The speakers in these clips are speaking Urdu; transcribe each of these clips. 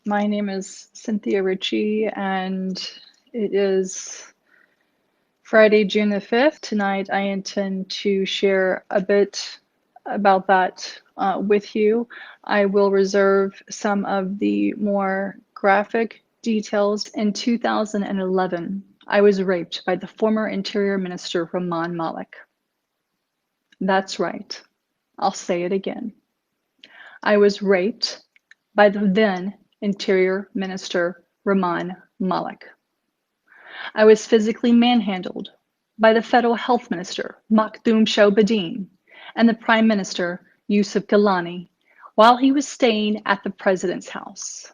My name is Cynthia Ritchie, and it is Friday, June the 5th. Tonight, I intend to share a bit about that with you. I will reserve some of the more graphic details. In 2011, I was raped by the former Interior Minister, Rahman Malik. That's right. I'll say it again. I was raped by the then Interior Minister, Rahman Malik. I was physically manhandled by the Federal Health Minister, Makhdoom Shahbudin, and the Prime Minister, Yusuf Gilani, while he was staying at the President's house.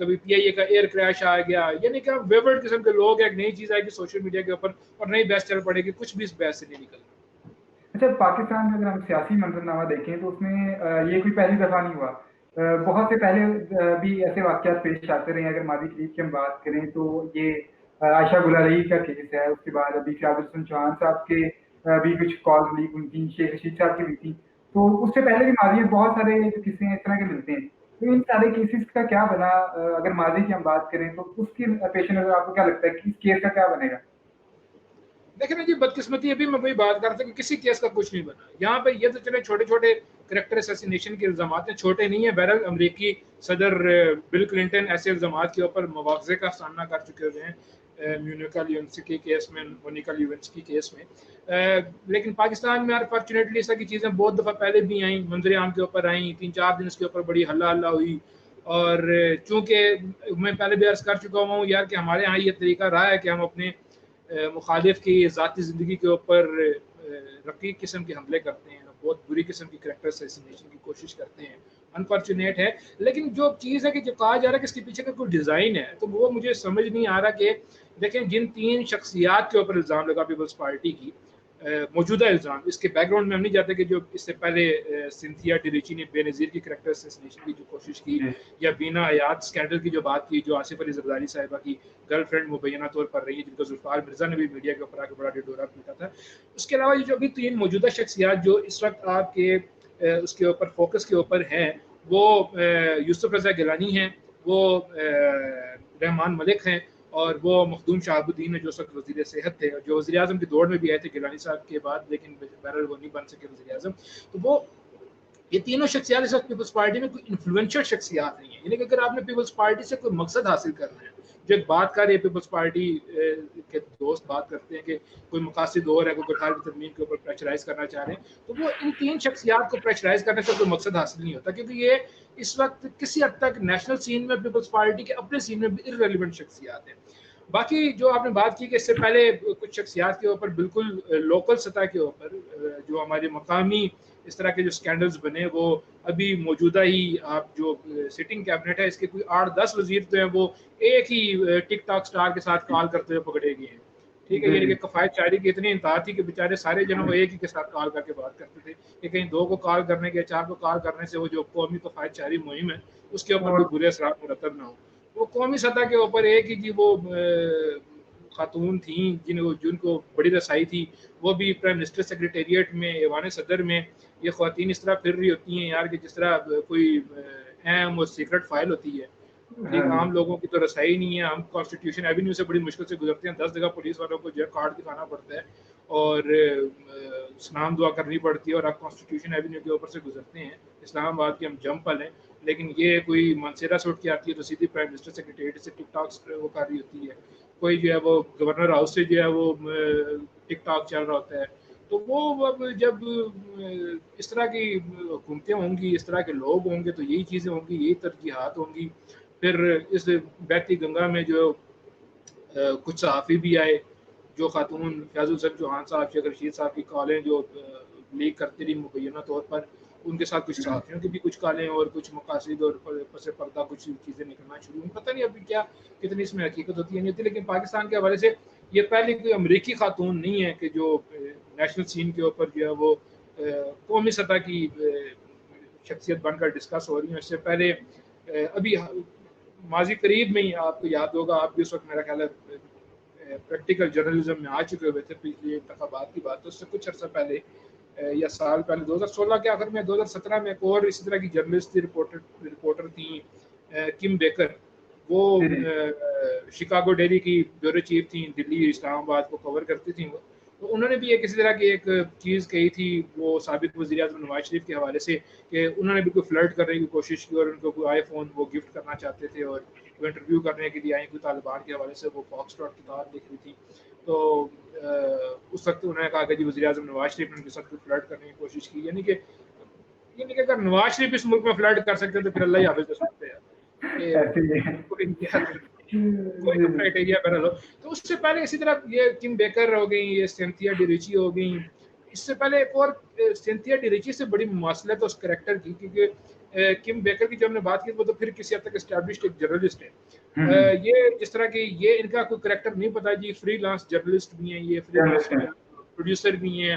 کبھی PIA کا ایئر کریش آ گیا, یعنی کہ ویورڈ قسم کے لوگ, ایک نئی چیز آئے گی سوشل میڈیا کے اوپر اور نئی بحث چل پڑے گی, کچھ بھی اس بحث سے نہیں نکلنا. اچھا, پاکستان میں اگر ہم سیاسی منظرنامہ دیکھیں تو اس میں یہ کوئی پہلی دفعہ نہیں ہوا, بہت سے پہلے بھی ایسے واقعات پیش آتے رہے ہیں. اگر ماضی قریب کی ہم بات کریں تو یہ عائشہ گل علی کا کیس ہے, اس کے بعد ابھی فیاض الحسن چوہان صاحب کے بھی کچھ کالز لیک ہوئی تھیں, شیخ رشید صاحب کی بھی تھیں, تو اس سے پہلے بھی ماضی میں بہت سارے قصے اس طرح کے ملتے ہیں. تو ان سارے کیسز کا کیا بنا, اگر ماضی کی ہم بات کریں تو اس کی پیش نظر آپ کو کیا لگتا ہے کہ اس کیس کا کیا بنے گا؟ دیکھیں نا جی, بدقسمتی ابھی میں وہی بات کرتا ہوں کہ کسی کیس کا کچھ نہیں بنا. یہاں پہ یہ تو چلے چھوٹے چھوٹے کریکٹر اسیسینیشن کے الزامات ہیں, چھوٹے نہیں ہیں. بہرحال امریکی صدر بل کلنٹن ایسے الزامات کے اوپر مواخذے کا سامنا کر چکے ہوئے ہیں مونیکا لیونسکی کے کیس میں, کیس میں. لیکن پاکستان میں انفارچونیٹلی اس طرح کی چیزیں بہت دفعہ پہلے بھی آئیں, منظر عام کے اوپر آئیں, 3-4 دن اس کے اوپر بڑی ہلا ہلا ہوئی. اور چونکہ میں پہلے بھی عرض کر چکا ہوں یار کہ ہمارے یہاں یہ طریقہ رہا ہے کہ ہم اپنے مخالف کی ذاتی زندگی کے اوپر رقیق قسم کے حملے کرتے ہیں, بہت بری قسم کی کریکٹر اسیسینیشن کی کوشش کرتے ہیں. انفارچونیٹ ہے, لیکن جو چیز ہے کہ جو کہا جا رہا ہے کہ اس کے پیچھے کا کوئی ڈیزائن ہے, تو وہ مجھے سمجھ نہیں آ رہا. کہ دیکھیں جن 3 شخصیات کے اوپر الزام لگا پیپلز پارٹی کی, موجودہ الزام, اس کے بیک گراؤنڈ میں ہم نہیں جاتے کہ جو اس سے پہلے سنتھیا ڈیریچی نے بے نظیر کی کریکٹر اسیسینیشن کی جو کوشش کی, یا بینا حیات اسکینڈل کی جو بات کی, جو آصف علی زرداری صاحبہ کی گرل فرینڈ مبینہ طور پر رہی ہے, جن کو ذوالفقار مرزا نے بھی میڈیا کے اوپر آ کے بڑا ڈورا پیٹا تھا. اس کے علاوہ یہ جو ابھی 3 موجودہ شخصیات جو اس وقت آپ کے اس کے اوپر فوکس کے اوپر ہیں, وہ یوسف رضا گیلانی ہیں, وہ رحمان ملک ہیں, اور وہ مخدوم شہاب الدین ہے جو اس وقت وزیر صحت تھے, جو وزیر اعظم کی دوڑ میں بھی آئے تھے گیلانی صاحب کے بعد, لیکن بہرحال وہ نہیں بن سکے وزیر اعظم. تو وہ یہ تینوں شخصیات اس وقت پیپلز پارٹی میں کوئی انفلوئنشل شخصیات نہیں ہیں. یعنی کہ اگر آپ نے پیپلز پارٹی سے کوئی مقصد حاصل کرنا ہے, جو ایک بات کر رہی ہے پیپلز پارٹی کے دوست بات کرتے ہیں کہ کوئی مقاصد اور ہے, کوئی گٹھار کی ترمیم کے اوپر پریشرائز کرنا چاہ رہے ہیں, تو وہ ان 3 شخصیات کو پریشرائز کرنے سے کوئی مقصد حاصل نہیں ہوتا, کیونکہ یہ اس وقت کسی حد تک نیشنل سین میں پیپلز پارٹی کے اپنے سین میں بھی ارریلیونٹ شخصیات ہیں. باقی جو آپ نے بات کی کہ اس سے پہلے کچھ شخصیات کے اوپر بالکل لوکل سطح کے اوپر جو ہمارے مقامی اس طرح کے جو سکینڈلز بنے, وہ ابھی موجودہ ہی آپ جو سٹنگ کیبنٹ ہے اس کے کوئی 8-10 وزیر تو ہیں وہ ایک ہی ٹک ٹاک سٹار کے ساتھ کال کرتے ہوئے پکڑے گئے ہیں. ٹھیک ہے, یعنی کہ کفایت شاعری کی اتنی انتہا تھی کہ بیچارے سارے جنوں وہ ایک ہی کے ساتھ کال کر کے بات کرتے تھے کہ کہیں 2 کو کال کرنے کے 4 کو کال کرنے سے وہ جو قومی کفایت شاعری مہم ہے اس کے اوپر کوئی برے اثرات مرتب نہ ہو. وہ قومی سطح کے اوپر ایک ہی وہ خاتون تھیں جن کو بڑی رسائی تھی, وہ بھی پرائم منسٹر سیکریٹریٹ میں, ایوان صدر میں یہ خواتین اس طرح پھر رہی ہوتی ہیں یار کہ جس طرح کوئی اہم اور سیکرٹ فائل ہوتی ہے. ٹھیک, عام لوگوں کی تو رسائی نہیں ہے. ہم کانسٹیٹیوشن ایوینیو سے بڑی مشکل سے گزرتے ہیں, 10 جگہ پولیس والوں کو جو کارڈ دکھانا پڑتا ہے اور سلام دعا کرنی پڑتی ہے, اور آپ کانسٹیٹیوشن ایوینیو کے اوپر سے گزرتے ہیں. اسلام آباد کے ہم جمپل ہیں, لیکن یہ کوئی مانسیرا سے اٹھ کے آتی ہے تو سیدھی پرائم منسٹر سیکریٹریٹ سے ٹک ٹاک وہ کر رہی ہوتی ہے. کوئی جو ہے وہ گورنر ہاؤس سے جو ہے وہ ٹک ٹاک چل رہا ہوتا ہے. تو وہ اب جب اس طرح کی حکومتیں ہوں گی, اس طرح کے لوگ ہوں گے, تو یہی چیزیں ہوں گی, یہی ترجیحات ہوں گی. پھر اس بہتی گنگا میں جو کچھ صحافی بھی آئے, جو خاتون فیاض الحسن چوہان صاحب, شیخ رشید صاحب کی کالیں جو لیک کرتی رہی مبینہ طور پر, ان کے ساتھ کچھ صحافیوں کی بھی کچھ کالیں اور کچھ مقاصد اور پس پردہ کچھ چیزیں نکلنا شروع ہوئی. پتہ نہیں ابھی کیا کتنی اس میں حقیقت ہوتی ہے نہیں ہوتی, لیکن پاکستان کے حوالے سے یہ پہلی کوئی امریکی خاتون نہیں ہے کہ جو نیشنل سین کے اوپر جو ہے وہ قومی سطح کی شخصیت بن کر ڈسکس ہو رہی ہیں. اس سے پہلے ابھی ماضی قریب میں ہی آپ کو یاد ہوگا, آپ بھی اس وقت میرا خیال ہے پریکٹیکل جرنلزم میں آ چکے ہوئے تھے پچھلے انتخابات کی بات, تو اس سے کچھ عرصہ پہلے یا سال پہلے 2016 کے آخر میں 2017 میں ایک اور اسی طرح کی جرنلسٹ تھی, رپورٹر تھیں کم بیکر, وہ شکاگو ڈیلی کی بیورو چیف تھیں, دلی اسلام آباد کو کور کرتی تھیں. تو انہوں نے بھی ایک اسی طرح کی ایک چیز کہی تھی وہ سابق وزیر اعظم نواز شریف کے حوالے سے, کہ انہوں نے بھی کوئی فلرٹ کرنے کی کوشش کی اور ان کو کوئی آئی فون وہ گفٹ کرنا چاہتے تھے, اور وہ انٹرویو کرنے کے لیے آئیں کوئی طالبان کے حوالے سے, وہ فاکس ڈاٹ کتاب لکھ رہی تھی. تو اس وقت انہوں نے کہا کہ جی وزیر اعظم نواز شریف نے ان کے ساتھ کوئی فلرٹ کرنے کی کوشش کی. یعنی کہ اگر نواز شریف اس ملک میں فلرٹ کر سکتے ہیں تو پھر اللہ ہی حافظ کر سکتے ہیں, کوئی تو کرائٹیریا بہرحال ہو. تو اس سے پہلے اسی طرح یہ کم بیکر ہو گئی, یہ سینتھیا ڈیریچی ہو گئی. اس سے پہلے ایک اور سینتھیا ڈیریچی سے بڑی مماثلت ہے اس کریکٹر کی, کیونکہ کم بیکر کی جو ہم نے بات کی وہ تو پھر کسی حد تک اسٹیبلشڈ ایک جرنلسٹ ہے. یہ جس طرح کہ یہ ان کا کوئی کریکٹر نہیں پتا جی, فری لانس جرنلسٹ بھی ہیں, یہ فری لانس پروڈیوسر بھی ہیں,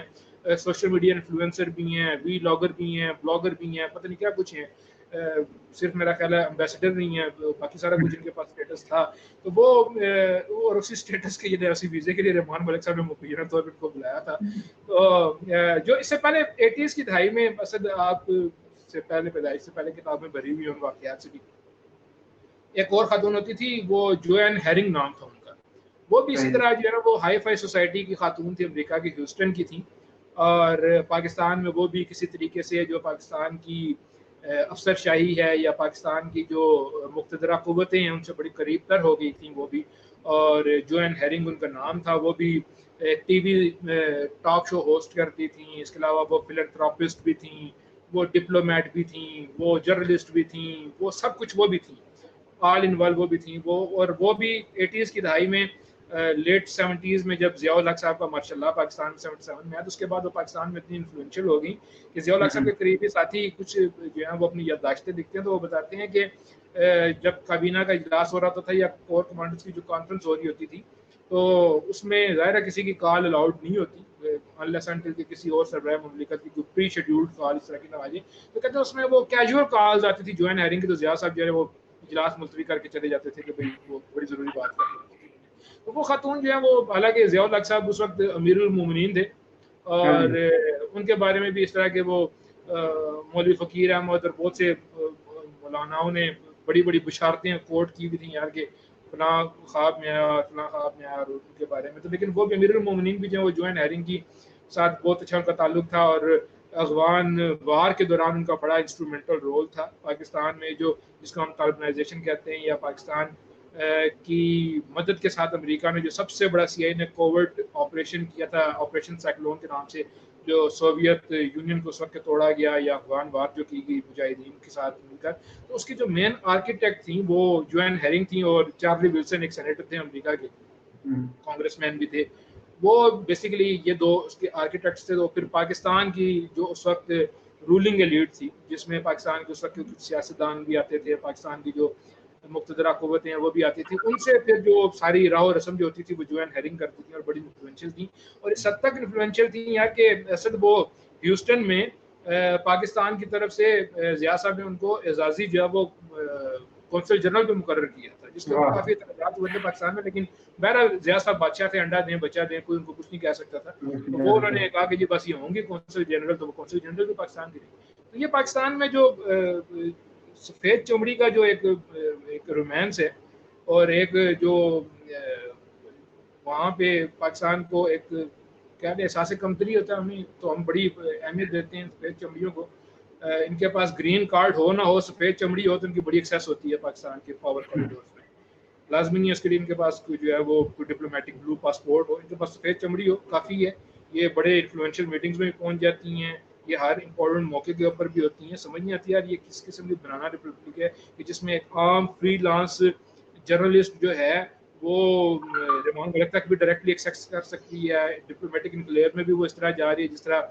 سوشل میڈیا انفلوئنسر بھی ہیں, وی لاگر بھی ہیں, بلاگر بھی ہیں, پتہ نہیں کیا کچھ ہیں, صرف میرا خیال ہے امبیسڈر نہیں ہے, باقی سارا کچھ ان کے پاس اسٹیٹس تھا. تو وہ اور اسی اسٹیٹس کے لیے اسی ویزے کے لیے رحمان ملک صاحب نے مبینہ طور پر ان کو بلایا تھا. تو جو اس سے پہلے 80s کی دہائی میں اسد آپ سے پہلے پیدائش سے پہلے کتاب میں بھری ہوئی ان واقعات سے بھی ایک اور خاتون ہوتی تھی, وہ جوین ہیرنگ نام تھا ان کا. وہ بھی اسی طرح جو ہے نا وہ ہائی فائی سوسائٹی کی خاتون تھی, امریکہ کی ہیوسٹن کی تھی, اور پاکستان میں وہ بھی کسی طریقے سے جو پاکستان کی افسر شاہی ہے یا پاکستان کی جو مقتدرہ قوتیں ہیں ان سے بڑی قریب تر ہو گئی تھیں وہ بھی. اور جوین ہیرنگ ان کا نام تھا, وہ بھی T V talk show host کرتی تھیں, اس کے علاوہ وہ فلنتھراپسٹ بھی تھیں, وہ ڈپلومیٹ بھی تھیں, وہ جرنلسٹ بھی تھیں, وہ سب کچھ وہ بھی تھیں, آل ان ول وہ بھی تھیں وہ. اور وہ بھی 80s کی دہائی میں لیٹ 70s میں جب ضیاء الحق صاحب کا ماشاء اللہ پاکستان 77 میں آیا تو اس کے بعد وہ پاکستان میں اتنی انفلوئنشیل ہو گئی کہ ضیاء الحق صاحب کے قریبی ساتھی کچھ جو ہیں وہ اپنی یادداشتیں لکھتے ہیں تو وہ بتاتے ہیں کہ جب کابینہ کا اجلاس ہو رہا تھا یا کور کمانڈرز کی جو کانفرنس ہو رہی ہوتی تھی تو اس میں ظاہر ہے کسی کی کال الاؤڈ نہیں ہوتی انلیس انٹل کہ کسی اور سربراہ مملکت کی کوئی پری شیڈیولڈ کال اس طرح کی نوازی. تو کہتے ہیں اس میں وہ کیجول کالز آتی تھی جوین ہیرنگ کی, تو ضیاء صاحب جو ہے وہ اجلاس ملتوی کر کے چلے جاتے تھے کہ بھائی وہ بڑی ضروری بات کرتے تھے. تو وہ خاتون جو ہے وہ حالانکہ ضیاء الحق صاحب اس وقت امیر المومنین تھے اور ان کے بارے میں بھی اس طرح کے وہ مولوی فقیر احمد اور بہت سے مولاناؤں نے بڑی بڑی بشارتیں کوٹ کی بھی تھیں یار کہ فلاں خواب میں آیا فلاں خواب میں آیا اور ان کے بارے میں. تو لیکن وہ بھی امیر المومنین بھی جو ہے وہ جوین ہیرنگ کی ساتھ بہت اچھا ان کا تعلق تھا اور افغان وار کے دوران ان کا بڑا انسٹرومنٹل رول تھا پاکستان میں جو جس کو ہم کاربنائزیشن کہتے ہیں یا پاکستان کی مدد کے ساتھ امریکہ نے جو سب سے بڑا سی آئی نے کوورٹ آپریشن کیا تھا آپریشن سائیکلون کے نام سے جو سوویت یونین کو اس وقت توڑا گیا یا افغان وار جو کی گئی مجاہدین کے ساتھ مل کر. تو اس کی جو مین آرکیٹیکٹ تھیں وہ جوین ہیرنگ تھیں اور چارلی ولسن ایک سینیٹر تھے امریکہ کے, کانگریس مین بھی تھے. وہ بیسیکلی یہ دو اس کے آرکیٹیکٹس تھے. تو پھر پاکستان کی جو اس وقت رولنگ ایلیٹ تھی جس میں پاکستان کے اس وقت کچھ سیاستدان بھی آتے تھے, پاکستان کی جو مقتدرہ قوتیں ہیں وہ بھی آتی تھی, ان سے پھر جو ساری راہ و رسم جو ہوتی تھی وہ جوین ہیرنگ کرتی تھی اور بڑی انفلوئنشیل تھیں. اور اس حد تک انفلوئنشیل تھیں یار کہ اسد وہ ہیوسٹن میں پاکستان کی طرف سے ضیاء صاحب نے ان کو اعزازی جو ہے وہ کونسل جنرل پہ مقرر کیا تھا جس کے کافی اعتراضات ہوئے تھے پاکستان میں. لیکن بہرحال ضیاء صاحب بادشاہ تھے, انڈا دیں بچہ دیں, کوئی ان کو کچھ نہیں کہہ سکتا تھا. تو وہ انہوں نے کہا کہ جی بس یہ ہوں گے کونسل جنرل, تو وہ کونسل جنرل بھی پاکستان کے تھے. تو یہ پاکستان میں جو سفید چمڑی کا جو ایک رومانس ہے اور ایک جو وہاں پہ پاکستان کو ایک کیا احساس کمتری ہوتا ہے ہمیں, تو ہم بڑی اہمیت دیتے ہیں سفید چمڑیوں کو. ان کے پاس گرین کارڈ ہو نہ ہو, سفید چمڑی ہو تو ان کی بڑی ایکسیس ہوتی ہے پاکستان کے پاور کاریڈورز میں. لازمی نہیں ہے اس کے لیے ان کے پاس کوئی جو ہے وہ کوئی ڈپلومیٹک بلو پاسپورٹ ہو, ان کے پاس سفید چمڑی ہو کافی ہے. یہ بڑے انفلوئنشیل میٹنگز میں پہنچ جاتی ہیں, یہ ہر امپورٹنٹ موقع کے اوپر بھی ہوتی ہیں. سمجھ نہیں آتی یار یہ کس قسم کی بنانا ریپبلک ہے کہ جس میں ایک عام فری لانس جرنلسٹ جو ہے وہ رحمان ملک تک بھی ڈائریکٹلی ایکسیس کر سکتی ہے. ڈپلومیٹک انکلیو میں بھی وہ اس طرح جا رہی ہے جس طرح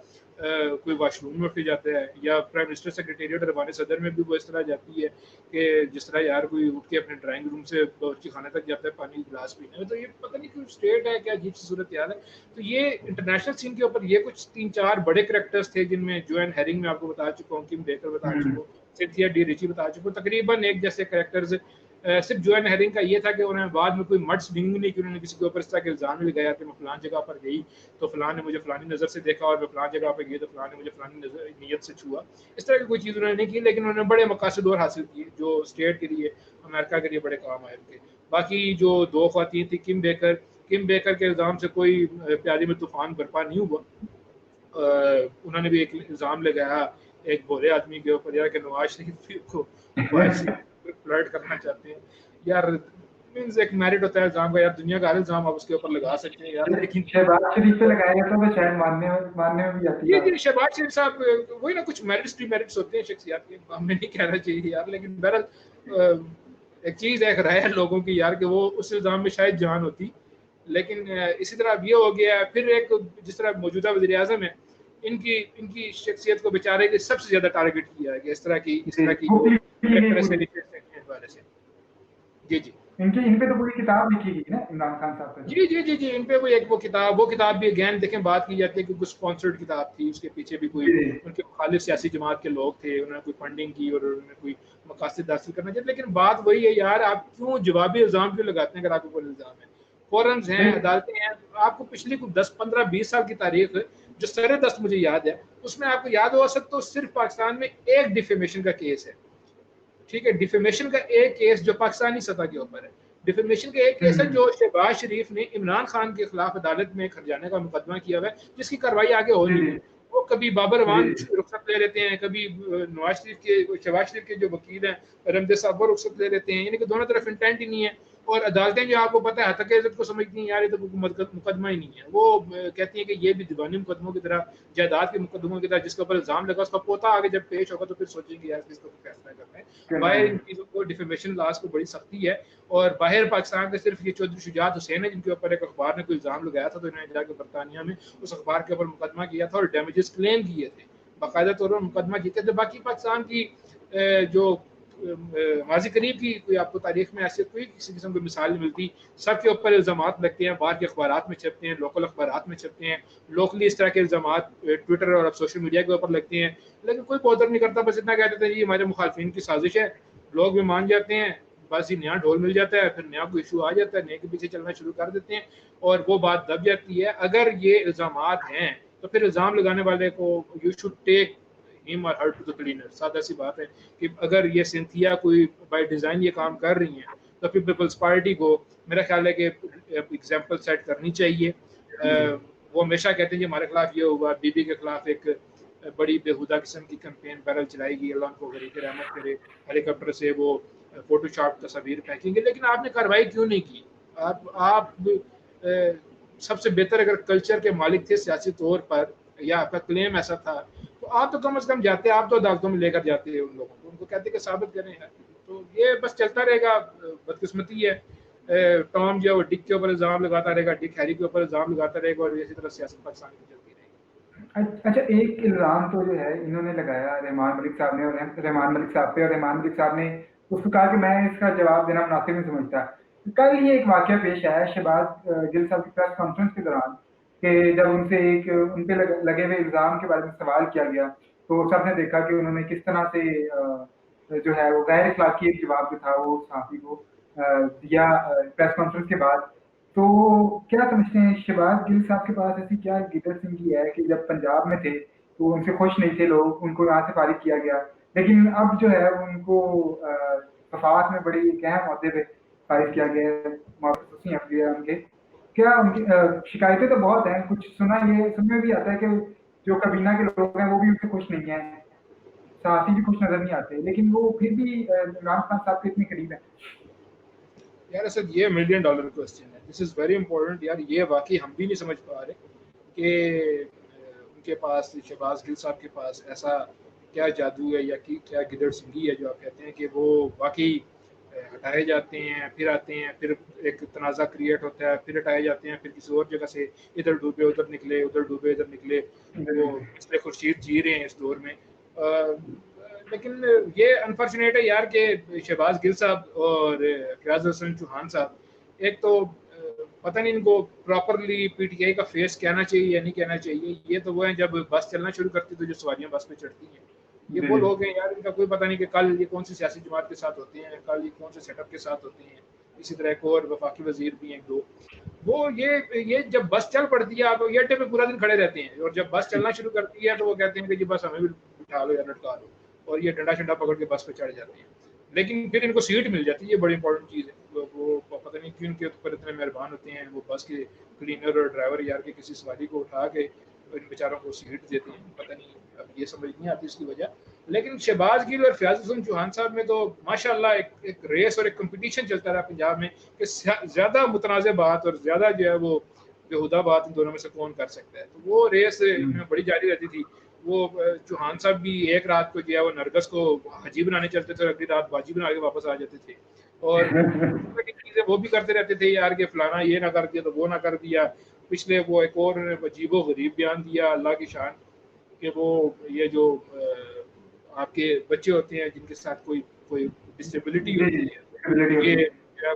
کوئی واش روم میں اٹھ کے جاتا ہے, یا پرائم منسٹر سیکریٹریٹ روان صدر میں بھی وہ اس طرح جاتی ہے کہ جس طرح یار کوئی اٹھ کے اپنے ڈرائنگ روم سے باورچی خانے تک جاتا ہے پانی گلاس پینے میں. تو یہ پتہ نہیں کوئی اسٹیٹ ہے کیا عجیب سی صورت حال ہے. تو یہ انٹرنیشنل سین کے اوپر یہ کچھ 3-4 بڑے کریکٹرز تھے جن میں جوین ہیرنگ میں آپ کو بتا چکا ہوں, کم بیکر بتا چکا ہوں, سینتھیا ڈی ریچی بتا چکا ہوں, تقریباً ایک جیسے کریکٹرز. صرف جوین ہیرنگ کا یہ تھا کہ انہوں نے بعد میں کوئی مڈ سوئنگ نہیں کہ انہوں نے کسی کے اوپر اس طرح کے الزام نہیں لگایا کہ میں فلان جگہ پر گئی تو فلان نے مجھے فلانی نظر سے دیکھا اور میں فلان جگہ پہ گئی تو فلان نے مجھے فلانی نیت سے چھوا. اس طرح کی کوئی چیز انہوں نے نہیں کی, لیکن انہوں نے بڑے مقاصد اور حاصل کیے جو اسٹیٹ کے لیے امریکہ کے لیے بڑے کام آئے تھے. باقی جو 2 خواتین تھیں کم بیکر کے الزام سے کوئی پیالی میں طوفان برپا نہیں ہوا. انہوں نے بھی ایک الزام لگایا ایک بھولے آدمی کے اوپر یار کہ نواز شریف کو فلرٹ کرنا چاہتے ہیں. یار مینز ایک میرٹ ہوتا ہے الزام کا, یار دنیا کا ہر الزام آپ اس کے اوپر لگا سکتے ہیں یار, لیکن شہباز شریف پہ لگایا جاتا ہے تو شاید ماننے میں بھی آتی ہے. یہ شہباز شریف صاحب وہی نا کچھ میرٹس ڈی میرٹس ہوتے ہیں شخصیات کے, ہمیں نہیں کہنا چاہیے یار. لیکن بہرحال ایک چیز ایک رائے ہے لوگوں کی یار کہ وہ اس الزام میں شاید جان ہوتی. لیکن اسی طرح اب یہ ہو گیا ہے. پھر ایک جس طرح موجودہ وزیر اعظم ہے ان کی شخصیت کو بیچارے کے سب سے زیادہ ٹارگٹ کیا ہے کہ اس طرح کی والے سے. جی جی ان پہ تو پوری کتاب لکھی گئی نا عمران خان صاحب پہ. جی ان پہ کوئی ایک وہ کتاب بھی اگین دیکھیں بات کی جاتی ہے کہ کچھ اسپانسرڈ کتاب تھی, اس کے پیچھے بھی کوئی ان کے مخالف سیاسی جماعت کے لوگ تھے, انہوں نے کوئی فنڈنگ کی اور انہوں نے کوئی مقاصد حاصل کرنا چاہیے. لیکن بات وہی ہے یار, آپ کیوں جوابی الزام کیوں لگاتے ہیں اگر آپ کو کوئی الزام ہے؟ فورنز ہیں, عدالتیں ہیں, آپ کو پچھلی 10 15 20 سال کی تاریخ جو سر دست مجھے یاد ہے, اس میں آپ کو یاد ہو سکتا تو صرف پاکستان میں ایک ڈیفیمیشن کا کیس ہے. ٹھیک ہے, ڈیفیمیشن کا ایک کیس جو پاکستانی سطح کے اوپر ہے. ڈیفیمیشن کا ایک کیس ہے جو شہباز شریف نے عمران خان کے خلاف عدالت میں خرجانے کا مقدمہ کیا ہوا ہے, جس کی کارروائی آگے ہو نہیں ہے. وہ کبھی بابر اعوان رخصت لے لیتے ہیں, کبھی نواز شریف کے شہباز شریف کے جو وکیل ہیں رمدے صاحب وہ رخصت لے لیتے ہیں, یعنی کہ دونوں طرف انٹینٹ ہی نہیں ہے. اور عدالتیں جو آپ کو پتہ ہے حق عزت کو سمجھتی ہیں یار یہ تو مقدمہ ہی نہیں ہے. وہ کہتی ہیں کہ یہ بھی دیوانی مقدموں کی طرح, جائیداد کے مقدموں کی طرح, جس کے اوپر الزام لگا اس کا پوتا آگے جب پیش ہوگا تو پھر سوچیں گے یار کس کو فیصلہ کرنا ہے. باہر ان چیزوں کو ڈیفیمیشن لاس کو بڑی سختی ہے, اور باہر پاکستان کے صرف یہ چودھری شجاعت حسین ہے جن کے اوپر ایک اخبار نے کوئی الزام لگایا تھا, تو انہوں نے جا کے برطانیہ میں اس اخبار کے اوپر مقدمہ کیا تھا اور ڈیمیجز کلیم کیے تھے, باقاعدہ طور پر مقدمہ جیتے تھے. باقی پاکستان کی جو ماضی قریب کی کوئی آپ کو تاریخ میں ایسے کوئی کسی قسم کی مثال نہیں ملتی. سب کے اوپر الزامات لگتے ہیں, باہر کے اخبارات میں چھپتے ہیں, لوکل اخبارات میں چھپتے ہیں, لوکلی اس طرح کے الزامات ٹویٹر اور سوشل میڈیا کے اوپر لگتے ہیں, لیکن کوئی بودر نہیں کرتا. بس اتنا کہتے ہیں یہ ہمارے مخالفین کی سازش ہے, لوگ بھی مان جاتے ہیں, بس یہ نیا ڈھول مل جاتا ہے, پھر نیا کوئی ایشو آ جاتا ہے, نئے کے پیچھے چلنا شروع کر دیتے ہیں اور وہ بات دب جاتی ہے. اگر یہ الزامات ہیں تو پھر الزام لگانے والے کو you should take him or her to the cleaner. سادہ سی بات ہے کہ اگر یہ سنتھیا کوئی بائی ڈیزائن یہ کام کر رہی ہیں تو پھر پیپلز پارٹی کو میرا خیال ہے کہ ایگزامپل سیٹ کرنی چاہیے. وہ ہمیشہ کہتے ہیں کہ ہمارے خلاف یہ ہوا, بی بی کے خلاف ایک بڑی بےہودہ قسم کی کمپین بیرل چلائی گئی, اللہ ان کو غریق رحمت کرے, ہیلی کاپٹر سے وہ فوٹو شاپ تصاویر پھینکیں گے, لیکن آپ نے کارروائی کیوں نہیں کی؟ آپ سب سے بہتر اگر کلچر کے مالک تھے سیاسی طور پر, یا آپ کا کلیم ایسا تھا, تو آپ تو کم از کم جاتے, آپ تو عدالتوں میں لے کر جاتے ہیں ان لوگوں کو, ان کو کہتے کہ ثابت کریں. تو یہ بس چلتا رہے گا, بدقسمتی ہے. ٹام جو ہے وہ ڈک کے اوپر الزام لگاتا رہے گا, ڈک ہیری کے اوپر الزام لگاتا رہے گا, اور اسی طرح سیاست پاکستان کی چلتی رہے گی. اچھا, ایک الزام تو جو ہے انہوں نے لگایا رحمان ملک صاحب نے, اور رحمان ملک صاحب پہ, اور رحمان ملک صاحب نے اس کو کہا کہ میں اس کا جواب دینا مناسب نہیں سمجھتا. کل یہ ایک واقعہ پیش آیا شہباز گل صاحب کی پریس کانفرنس کے دوران, کہ جب ان سے ان پہ لگے ہوئے الزام کے بارے میں سوال کیا گیا تو سب نے دیکھا کہ انہوں نے کس طرح سے جو ہے وہ غیر اخلاقی ایک جواب جو تھا وہ صحافی کو دیا پریس کانفرنس کے بعد. تو کیا سمجھتے ہیں شہباز گل صاحب کے پاس ایسی کیا گدر سنگھی ہے کہ جب پنجاب میں تھے تو ان سے خوش نہیں تھے لوگ, ان کو یہاں سے فارغ کیا گیا, لیکن اب جو ہے ان کو وفاق میں بڑی ایک اہم عہدے پہ فارغ کیا گیا ہے ان کے. کیا ان کی شکایتیں تو بہت ہیں, کچھ سننے بھی آتا ہے کہ جو کابینہ کے لوگ ہیں وہ بھی ان سے خوش نہیں ہیں, صحافی بھی خوش نظر نہیں آتے, لیکن وہ پھر بھی عمران خان صاحب کے اتنے قریب ہیں. یار اصل یہ $1 ملین کوسچن ہے, دس از ویری امپورٹنٹ یار. یہ واقعی ہم بھی نہیں سمجھ پا رہے کہ ان کے پاس, شہباز گل صاحب کے پاس ایسا کیا جادو ہے یا کیا گدڑ سنگھی ہے جو آپ کہتے ہیں کہ وہ واقعی ہٹائے جاتے ہیں, پھر آتے ہیں, پھر ایک تنازع کریٹ ہوتا ہے, پھر ہٹائے جاتے ہیں, پھر کسی اور جگہ سے ادھر ڈوبے ادھر نکلے, ادھر ڈوبے ادھر نکلے. وہ مثل خورشید جی رہے ہیں اس دور میں. لیکن یہ انفارچونیٹ ہے یار کہ شہباز گل صاحب اور فیاض حسن چوہان صاحب, ایک تو پتہ نہیں ان کو پراپرلی پی ٹی آئی کا فیس کہنا چاہیے یا نہیں کہنا چاہیے. یہ تو وہ ہیں جب بس چلنا شروع کرتی تو جو سواریاں بس پہ چڑھتی ہیں, یہ وہ لوگ ہیں یار ان کا کوئی پتہ نہیں کہ کل یہ کون سی سیاسی جماعت کے ساتھ ہوتے ہیں, کل یہ کون سے سیٹ اپ کے ساتھ ہوتے ہیں. اسی طرح ایک اور وفاقی وزیر بھی ہیں دو, وہ یہ جب بس چل پڑتی ہے آپ یہ اڈے پہ پورا دن کھڑے رہتے ہیں, اور جب بس چلنا شروع کرتی ہے تو وہ کہتے ہیں کہ جی بس ہمیں بھی بٹھا لو یا لٹکا لو, اور یہ ڈنڈا شنڈا پکڑ کے بس پہ چڑھ جاتے ہیں. لیکن پھر ان کو سیٹ مل جاتی ہے, یہ بڑی امپورٹنٹ چیز ہے. وہ پتہ نہیں کیوں ان کے اوپر اتنے مہربان ہوتے ہیں, وہ بس کے کلینر اور ڈرائیور یار کے کسی سواری کو اٹھا کے ان بیچاروں کو سیٹ دیتے ہیں. پتہ نہیں اب یہ سمجھ نہیں آتی اس کی وجہ. لیکن شہباز گل اور فیاض حسن چوہان صاحب میں تو ماشاء اللہ ایک ریس اور ایک کمپٹیشن چلتا رہا پنجاب میں کہ زیادہ متنازع بات اور زیادہ جو ہے وہ بےہودہ بات ان دونوں میں سے کون کر سکتا ہے. تو وہ ریس میں بڑی جاری رہتی تھی. وہ چوہان صاحب بھی ایک رات کو جو ہے وہ نرگس کو حجی بنانے چلتے تھے, اگلی رات باجی بنا کے واپس آ جاتے تھے, اور چیزیں وہ بھی کرتے رہتے تھے یار کہ فلانا یہ نہ کر دیا تو وہ نہ کر دیا. پچھلے وہ ایک اور عجیب و غریب بیان دیا اللہ کی شان, کہ وہ یہ جو آپ کے بچے ہوتے ہیں جن کے ساتھ کوئی ڈسیبلٹی ہوتی ہے، یہ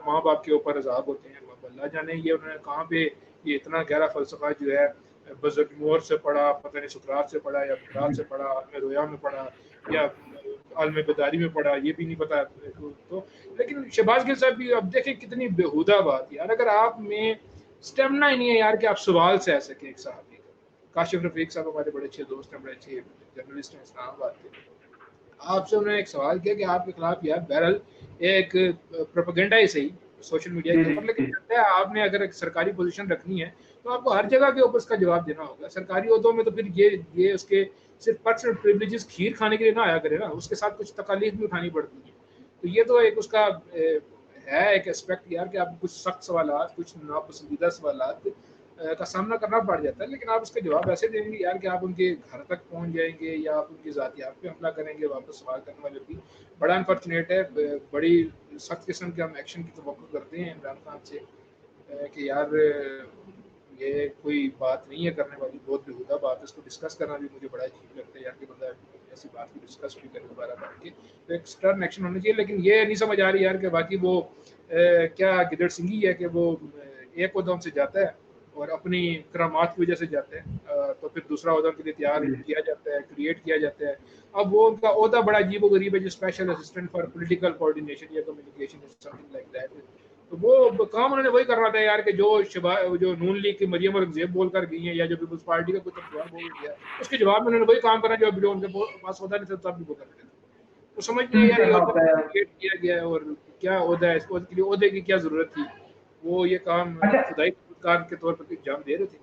ماں باپ کے اوپر عذاب ہوتے ہیں. اللہ جانے یہ انہوں نے کہاں پہ یہ اتنا گہرا فلسفہ جو ہے بزرگ مور سے پڑھا، پتہ نہیں سقراط سے پڑھا یا بقراط سے پڑھا، عالم رویا میں پڑھا یا عالم بیداری میں پڑھا، یہ بھی نہیں پتا. تو لیکن شہباز گل صاحب بھی اب دیکھیں کتنی بےہودہ بات یار، اگر آپ میں اسٹیمنا ہی نہیں ہے یار کہ آپ سوال سے سکیں ایک صحابی کا. کاشف رفیق صاحب ہمارے بڑے اچھے دوست ہیں، بڑے اچھے جرنلسٹ ہیں اسلام آباد کے. آپ سے انہوں نے ایک سوال کیا کہ آپ کے خلاف یار بہرحال ایک پروپیگنڈا ہی صحیح سوشل میڈیا کے اوپر، لیکن آپ نے اگر ایک سرکاری پوزیشن رکھنی ہے تو آپ کو ہر جگہ کے اوپر اس کا جواب دینا ہوگا. سرکاری عہدوں میں تو پھر یہ اس کے صرف پرسنل پریویلیجز کھیر کھانے کے لیے نہ آیا کرے نا، اس کے ساتھ کچھ تکالیف بھی اٹھانی پڑتی ہیں. تو یہ تو ایک اس کا ہے ایک اسپیکٹ یار کہ آپ کچھ سخت سوالات، کچھ ناپسندیدہ سوالات کا سامنا کرنا پڑ جاتا ہے، لیکن آپ اس کے جواب ایسے دیں گے یار کہ آپ ان کے گھر تک پہنچ جائیں گے یا آپ ان کی ذاتیات پہ حملہ کریں گے واپس سوال کرنے والے بھی. بڑا انفارچونیٹ ہے، بڑی سخت قسم کے ہم ایکشن کی توقع کرتے ہیں عمران خان سے کہ یار یہ کوئی بات نہیں ہے کرنے والی، بہت بےہودہ بات ہے. اس کو ڈسکس کرنا بھی مجھے بڑا عجیب لگتا ہے یار کہ بندہ ایسی بات کو ڈسکس بھی کرے دوبارہ بیٹھ کے. تو ایک سٹرن ایکشن ہونا چاہیے، لیکن یہ نہیں سمجھ آ رہی یار کہ باقی وہ کیا گدڑ سنگھی ہے کہ وہ ایک عہدوں سے جاتا ہے اور اپنی کرامات کی وجہ سے جاتے ہیں تو پھر دوسرا عہدہ کے لیے تیار کیا جاتا ہے، کریٹ کیا جاتا ہے. اب وہ ان کا عہدہ بڑا عجیب و غریب ہے، جو special assistant for political coordination یا communication something like that. تو وہ کام انہوں نے وہی کرنا تھا یار کہ جو نون لیگ کی مریم اورنگزیب بول کر گئی ہیں یا جو پیپلز پارٹی کا کوئی ترجمان بول گیا، اس کے جواب میں انہوں نے وہی کام کرنا جو ان کے پاس عہدہ نہیں تھا تب بھی وہ کرتے تھے. تو سمجھ نہیں یار یہ عہدہ کریٹ کیا گیا ہے اور کیا عہدہ ہے، اس عہدے کے لیے عہدے کی کیا ضرورت تھی. وہ یہ کام خدائی کار کے طور پر انجام دے رہے تھے.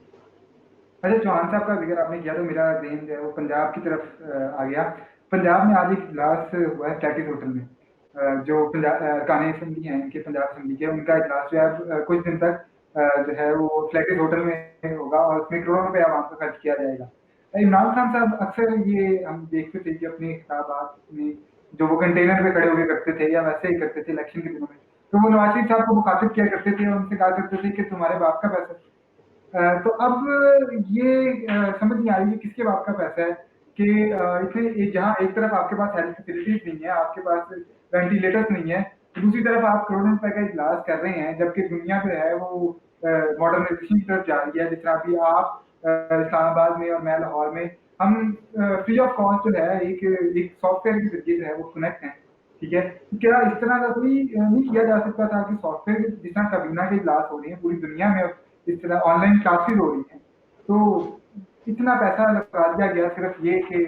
اچھا، چوہان صاحب کا ذکر آپ نے کیا تو میرا ذہن جو ہے وہ پنجاب کی طرف آ گیا. پنجاب میں آج ایک اجلاس ہوا ہے فلیٹس ہوٹل میں، جو ارکان اسمبلی ہیں ان کے پنجاب اسمبلی کے، ان کا اجلاس جو ہے کچھ دن تک جو ہے وہ فلیٹس ہوٹل میں ہوگا اور اس میں کروڑوں روپے عوام کو خرچ کیا جائے گا. عمران خان صاحب اکثر یہ ہم دیکھتے تھے کہ اپنے خطابات میں جو وہ کنٹینر پہ کھڑے ہوئے کرتے تھے یا ویسے ہی کرتے تھے الیکشن کے دنوں میں، تو وہ نواز شریف صاحب کو مخاطب کیا کرتے تھے اور ان سے کہا کرتے تھے کہ تمہارے باپ کا پیسہ. تو اب یہ سمجھ نہیں آ رہی ہے کس کے باپ کا پیسہ ہے کہ اتنے جہاں ایک طرف آپ کے پاس ہیلتھ فیسلٹیز نہیں ہے، آپ کے پاس وینٹیلیٹرز نہیں ہے، دوسری طرف آپ کروڑوں روپے کا اجلاس کر رہے ہیں جبکہ دنیا جو ہے وہ ماڈرنائزیشن کی طرف جا رہی ہے. جس طرح ابھی آپ اسلام آباد میں اور میں لاہور میں ہم فری آف کاسٹ جو ہے ایک سافٹ ویئر کے ذریعے جو ہے وہ کنیکٹ ہیں. ٹھیک ہے، کیا اس طرح کا کوئی نہیں کیا جا سکتا تھا کہ سافٹ ویئر جس طرح کابینہ کے اجلاس ہو رہے ہیں پوری دنیا میں، اس طرح آن لائن کلاسز ہو رہی ہیں، تو اتنا پیسہ لگا دیا گیا صرف یہ کہ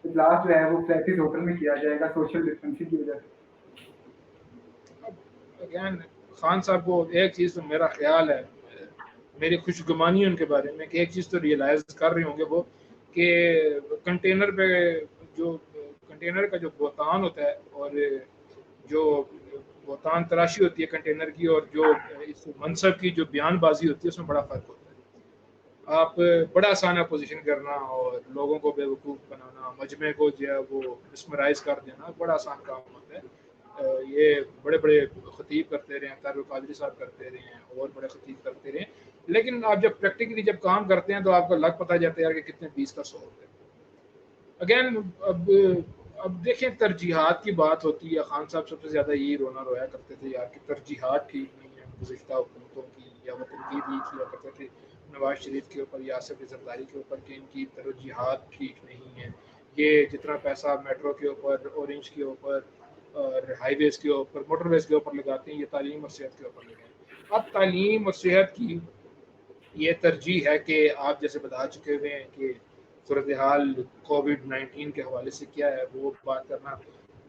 اجلاس جو ہے وہ فلیٹس ہوٹل میں کیا جائے گا سوشل ڈسٹینسنگ کی وجہ سے. اگین خان صاحب کو ایک چیز تو میرا خیال ہے، میری خوشگمانی ان کے بارے میں کہ ایک چیز تو ریئلائز کر رہے ہوں گے وہ کہ کنٹینر پہ جو کنٹینر کا جو بہتان ہوتا ہے اور جو بہتان تراشی ہوتی ہے کنٹینر کی اور جو اس منصب کی جو بیان بازی ہوتی ہے اس میں بڑا فرق ہوتا ہے. آپ بڑا آسان ہے پوزیشن کرنا اور لوگوں کو بے وقوف بنانا، مجمع کو جو ہے وہ مسمرائز کر دینا بڑا آسان کام ہوتا ہے. یہ بڑے بڑے خطیب کرتے رہے ہیں، طارق القادری صاحب کرتے رہے ہیں اور بڑے خطیب کرتے رہے ہیں، لیکن آپ جب پریکٹیکلی جب کام کرتے ہیں تو آپ کو لگ پتہ جاتا ہے یار کہ کتنے 20 کا 100 ہوتا ہے. اگین اب دیکھیں ترجیحات کی بات ہوتی ہے. خان صاحب سب سے زیادہ یہی رونا رویا کرتے تھے یار کہ ترجیحات ٹھیک نہیں ہیں گزشتہ حکومتوں کی، یا وہ تنقید ہی کیا کرتے تھے نواز شریف کے اوپر یا آصف زرداری کے اوپر کہ ان کی ترجیحات ٹھیک نہیں ہیں. یہ جتنا پیسہ میٹرو کے اوپر، اورنج کے اوپر اور ہائی ویز کے اوپر، موٹر ویز کے اوپر لگاتے ہیں، یہ تعلیم اور صحت کے اوپر لگائیں. اب تعلیم اور صحت کی یہ ترجیح ہے کہ آپ جیسے بتا چکے ہوئے ہیں کہ صورتحال کووڈ-19 کے حوالے سے کیا ہے وہ بات کرنا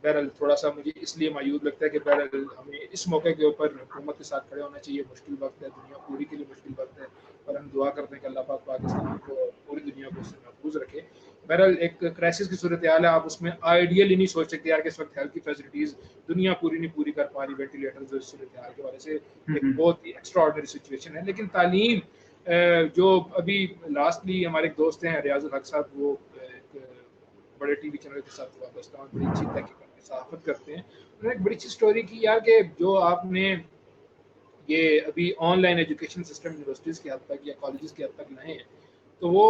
بہرحال تھوڑا سا مجھے اس لیے مایوب لگتا ہے کہ بہرحال ہمیں اس موقع کے اوپر حکومت کے ساتھ کھڑے ہونا چاہیے. مشکل وقت ہے، دنیا پوری کے لیے مشکل وقت ہے اور ہم دعا کرتے ہیں کہ اللہ پاک پاکستان کو پوری دنیا کو اس سے محفوظ رکھے. بہرحال ایک کرائسس کی صورتحال ہے، آپ اس میں آئیڈیلی نہیں سوچ سکتے یار کہ اس وقت ہیلتھ کی فیسلٹیز دنیا پوری نہیں پوری کر پا رہی، وینٹیلیٹر جو اس صورتحال کے وجہ سے ایک بہت ہی ایکسٹرا آرڈنری سچویشن ہے. لیکن تعلیم جو ابھی لاسٹلی ہمارے ایک دوست ہیں ریاض الحق صاحب، وہ ایک بڑے ٹی وی چینل کے ساتھ وابستہ ہیں، بڑی اچھی تحقیقات صحافت کرتے ہیں. انہوں نے ایک بڑی اچھی اسٹوری کی یار کہ جو آپ نے یہ ابھی on line education system universities کے حد تک یا کالجز کے حد تک لائے ہیں، تو وہ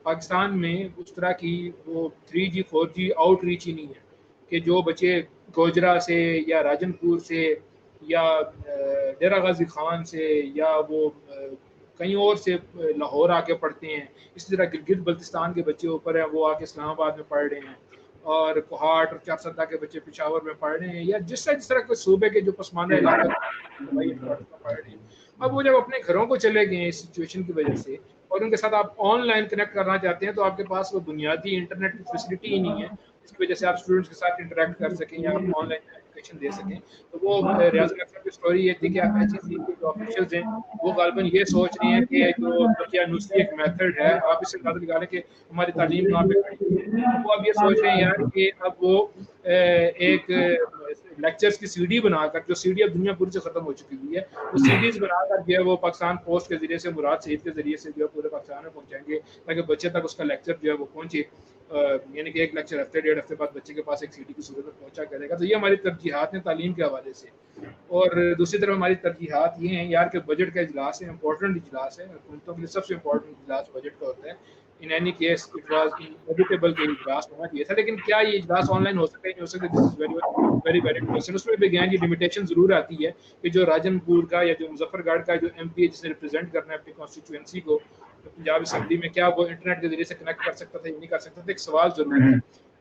پاکستان میں اس طرح کی وہ 3G 4G آؤٹ ریچ ہی نہیں ہے کہ جو بچے گوجرا سے یا راجن پور سے یا ڈیرہ غازی خان سے یا وہ کہیں اور سے لاہور آ کے پڑھتے ہیں. اسی طرح گلگت بلتستان کے بچے اوپر ہیں وہ آ کے اسلام آباد میں پڑھ رہے ہیں, اور کوہاٹ اور چارسدہ کے بچے پشاور میں پڑھ رہے ہیں, یا جس طرح کے صوبے کے جو پسماندہ علاقے پڑھ رہے ہیں. اب وہ جب اپنے گھروں کو چلے گئے ہیں اس سچویشن کی وجہ سے, اور ان کے ساتھ آپ آن لائن کنیکٹ کرنا چاہتے ہیں, تو آپ کے پاس وہ بنیادی انٹرنیٹ کی فیسلٹی ہی نہیں ہے جس کی وجہ سے آپ اسٹوڈنٹس کے ساتھ انٹریکٹ کر سکیں یا آن لائن ایجوکیشن دے سکیں. تو وہ ریاض اکثر کی اسٹوری یہ تھی کہ آپ ایچ ای سی کے جو آفیشلز ہیں وہ غالباً یہ سوچ رہے ہیں کہ جو تقیہ نوسی ایک میتھڈ ہے, آپ اس سے اندازہ لگا لیں کہ ہماری تعلیم کہاں پہ کھڑی ہے. وہ اب یہ سوچ رہے ہیں یار کہ اب وہ ایک لیکچرز کی سی ڈی بنا کر, جو سی ڈی اب دنیا پوری سے ختم ہو چکی ہوئی ہے, وہ سی ڈیز بنا کر جو ہے وہ پاکستان پوسٹ کے ذریعے سے مراد شہید کے ذریعے سے جو ہے پورے پاکستان میں پہنچائیں گے تاکہ بچے تک اس کا لیکچر جو ہے وہ پہنچے. یعنی کہ ایک لیکچر ہفتے 1.5 ہفتے بعد بچے کے پاس ایک سی ڈی کی صورت میں پہنچا کرے گا. تو یہ ہماری ترجیحات ہیں تعلیم کے حوالے سے. اور دوسری طرف ہماری ترجیحات یہ ہیں یار کہ بجٹ کا اجلاس ہے, امپورٹنٹ اجلاس ہے, حکومتوں کے لیے سب سے امپورٹنٹ اجلاس بجٹ کا ہوتا ہے. In any case it was inevitable کہ اجلاس ہونا چاہیے تھا, لیکن کیا یہ اجلاس آن لائن ہو سکتا ہے نہیں ہو سکتا, دس از ویری ویلڈ کوسچن. اس میں بھی گیان کی لمیٹیشن ضرور آتی ہے کہ جو راجن پور کا یا جو مظفر گڑھ کا جو ایم پی ہے جس نے ریپرزینٹ کرنا ہے اپنی کانسٹیچوئنسی کو پنجاب اسمبلی میں, کیا وہ انٹرنیٹ کے ذریعے سے کنیکٹ کر سکتا تھا یا نہیں کر سکتا تھا, ایک سوال ضرور ہے.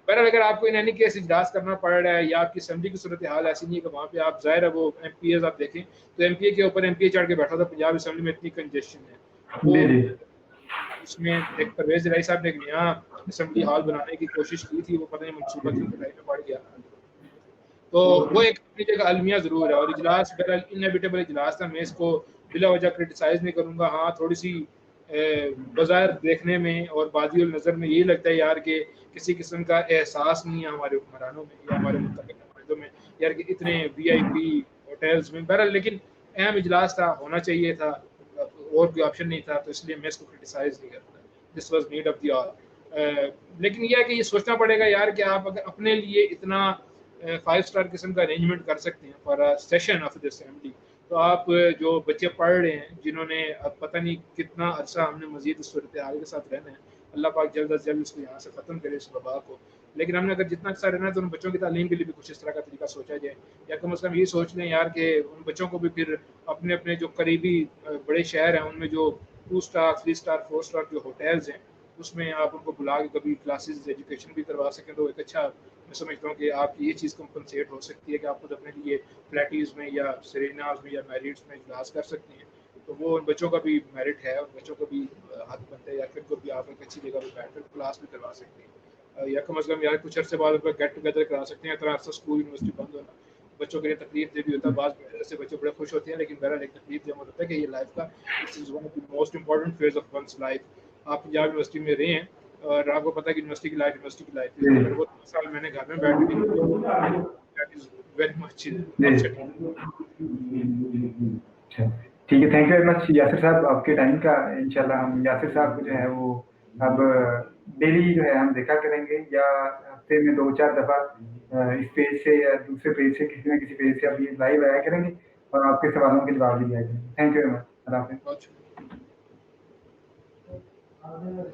بہرحال اگر آپ کو ان اینی کیس اجلاس کرنا پڑ رہا ہے یا آپ کی اسمبلی کی صورتحال ایسی نہیں ہے کہ وہاں پہ آپ ظاہر ہے وہ ایم پی ایز آپ دیکھیں تو ایم پی اے کے اوپر ایم پی اے چڑھ کے بیٹھا تھا پنجاب اسمبلی میں, اتنی کنجیشن ہے. وہ اس میں ایک پرویز الہی صاحب نے ایک نیا اسمبلی ہال بنانے کی کوشش کی تھی, وہ پتہ نہیں منصوبہ کی کٹائی میں پڑ گیا. تو وہ ایک اپنی جگہ المیہ ضرور ہے, اور اجلاس بہرحال انیویٹیبل اجلاس تھا. میں اس کو بلا وجہ کرٹیسائز نہیں کروں گا. ہاں تھوڑی سی بظاہر دیکھنے میں اور بادی النظر میں یہ لگتا ہے یار کہ کسی قسم کا احساس نہیں ہے ہمارے حکمرانوں میں یا ہمارے متحد نمائندوں میں یار کہ اتنے وی آئی پی ہوٹلز میں. بہرحال لیکن اہم اجلاس تھا, ہونا چاہیے تھا, اور کوئی آپشن نہیں تھا, تو اس لیے میں اس کو کرٹیسائز نہیں کرتا. This was need of the hour. لیکن یہ ہے کہ یہ سوچنا پڑے گا یار کہ آپ اگر اپنے لیے اتنا 5 اسٹار قسم کا ارینجمنٹ کر سکتے ہیں for session of this assembly, تو آپ جو بچے پڑھ رہے ہیں جنہوں نے اب پتہ نہیں کتنا عرصہ ہم نے مزید اس صورتحال کے ساتھ رہنا ہے, اللہ پاک جلد از جلد اس کو یہاں سے ختم کرے اس وبا کو, لیکن ہم نے اگر جتنا عرصہ رہنا ہے تو ان بچوں کی تعلیم کے لیے بھی کچھ اس طرح کا طریقہ سوچا جائے, یا کم از کم یہ سوچ لیں یار کہ ان بچوں کو بھی پھر اپنے اپنے جو قریبی بڑے شہر ہیں ان میں جو 2 اسٹار 3 اسٹار 4 اسٹار جو ہوٹلز ہیں اس میں آپ ان کو بلا کے کبھی کلاسز ایجوکیشن بھی کروا سکیں, تو ایک اچھا میں سمجھتا ہوں کہ آپ کی یہ چیز کمپنسیٹ ہو سکتی ہے کہ آپ خود اپنے لیے پلیٹیز میں یا سریناز میں یا میرٹس میں اجلاس کر سکتے ہیں. تو وہ ان بچوں کا بھی میرٹ ہے, اور بچوں کو بھی حق بنتا ہے, یا پھر کو بھی آپ ایک اچھی جگہ پہ بیٹھ کر کلاس بھی کروا سکتے ہیں, یا کم از کم یار کچھ عرصے بعد گیٹ ٹوگیدر کرا سکتے ہیں. اتنا عرصہ اسکول یونیورسٹی بند ہونا بچوں کے لیے تکلیف دہ بھی ہوتا ہے, بعض سے بچے بڑے خوش ہوتے ہیں, لیکن بہرحال ایک تکلیف دہ ہوتا ہے کہ یہ لائف کا this is one of the most important phase of one's life. آپ پنجاب یونیورسٹی میں رہے ہیں اور آپ کو پتا ہے کہ یونیورسٹی کی لائف ہے, اگر وہ 3 سال میں نے گھر میں بیٹھ کے دیٹ از ویری مچ. ٹھیک ہے, تھینک یو ویری مچ یاسر صاحب آپ کے ٹائم کا. انشاءاللہ ہم یاسر صاحب کو جو ہے وہ اب ڈیلی جو ہے ہم دیکھا کریں گے, یا ہفتے میں 2-4 دفعہ اس پیج سے یا دوسرے پیج سے کسی نہ کسی پیج سے ابھی لائیو آیا کریں گے اور آپ کے سوالوں کے جواب بھی دیا کریں گے. Thank you very much. اللہ حافظ.